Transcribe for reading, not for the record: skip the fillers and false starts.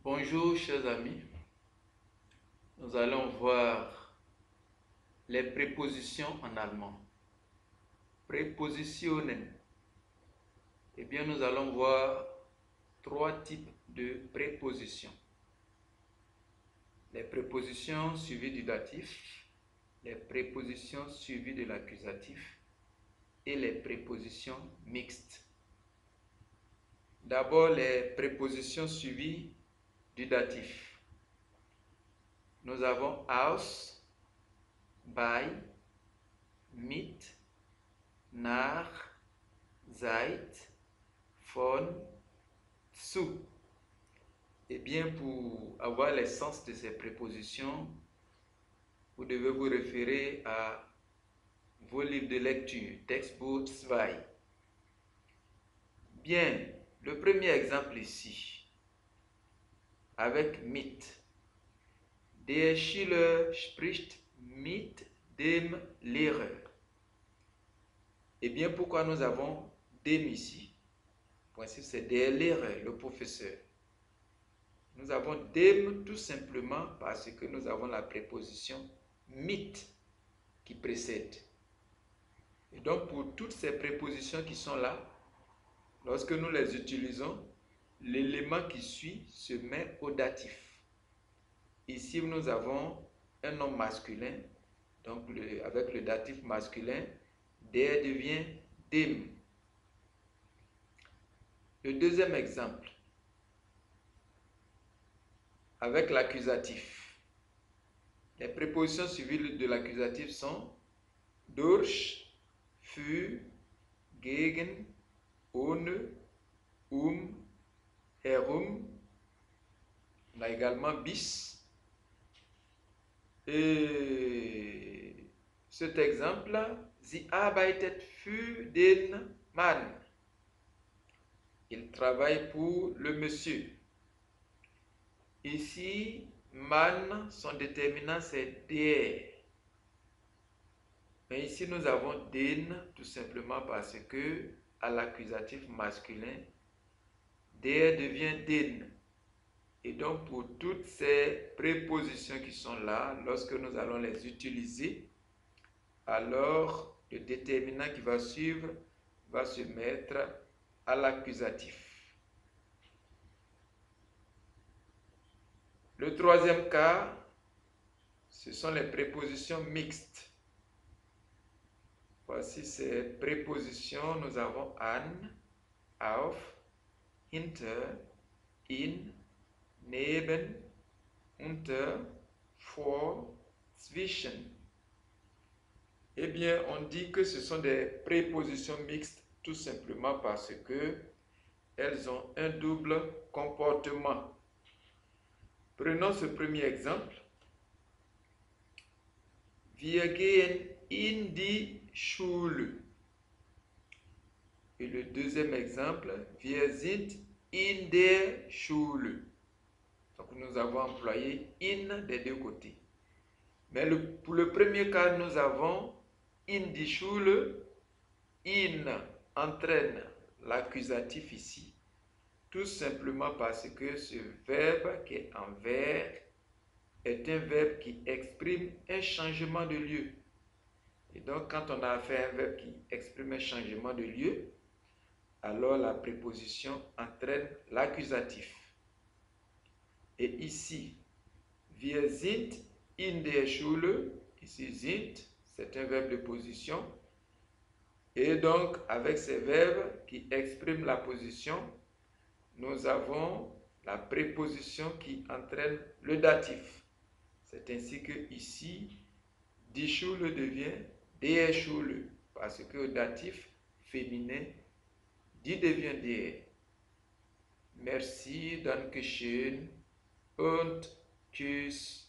Bonjour chers amis, nous allons voir les prépositions en allemand. Prépositionen. Eh bien, nous allons voir trois types de prépositions. Les prépositions suivies du datif, les prépositions suivies de l'accusatif et les prépositions mixtes. D'abord, les prépositions suivies du datif. Nous avons aus, bei, mit, nach, seit, von, zu. Eh bien, pour avoir l'essence de ces prépositions, vous devez vous référer à vos livres de lecture, Textbook 2. Bien, le premier exemple ici, avec mit. Der Schüler spricht mit dem Lehrer. Eh bien, pourquoi nous avons dem ici? Le principe, c'est der Lehrer, le professeur. Nous avons dem tout simplement parce que nous avons la préposition mit qui précède. Et donc, pour toutes ces prépositions qui sont là, lorsque nous les utilisons, l'élément qui suit se met au datif. Ici, nous avons un nom masculin, donc avec le datif masculin, der devient dem. Le deuxième exemple, avec l'accusatif. Les prépositions suivies de l'accusatif sont durch, für, gegen, ohne, herum. On a également bis. Et cet exemple, sie arbeitet für den Mann. Il travaille pour le monsieur. Ici, man, son déterminant, c'est der. Mais ici, nous avons den, tout simplement parce que, à l'accusatif masculin, der devient den. Et donc, pour toutes ces prépositions qui sont là, lorsque nous allons les utiliser, alors le déterminant qui va suivre va se mettre à l'accusatif. Le troisième cas, ce sont les prépositions mixtes. Voici ces prépositions. Nous avons an, auf, hinter, in, neben, unter, vor, zwischen. Eh bien, on dit que ce sont des prépositions mixtes tout simplement parce que elles ont un double comportement. Prenons ce premier exemple. Wir gehen in die Schule. Et le deuxième exemple, wir sind in der Schule. Donc nous avons employé in des deux côtés. Mais pour le premier cas, nous avons in die Schule. In entraîne l'accusatif ici, tout simplement parce que ce verbe qui est en vers est un verbe qui exprime un changement de lieu. Et donc, quand on a affaire à un verbe qui exprime un changement de lieu, alors la préposition entraîne l'accusatif. Et ici, wir sind in der Schule, ici sind, c'est un verbe de position. Et donc, avec ces verbes qui expriment la position, nous avons la préposition qui entraîne le datif. C'est ainsi que ici, die Schule devient der Schule, parce que le datif féminin, die devient der. Merci, danke schön und tschüss.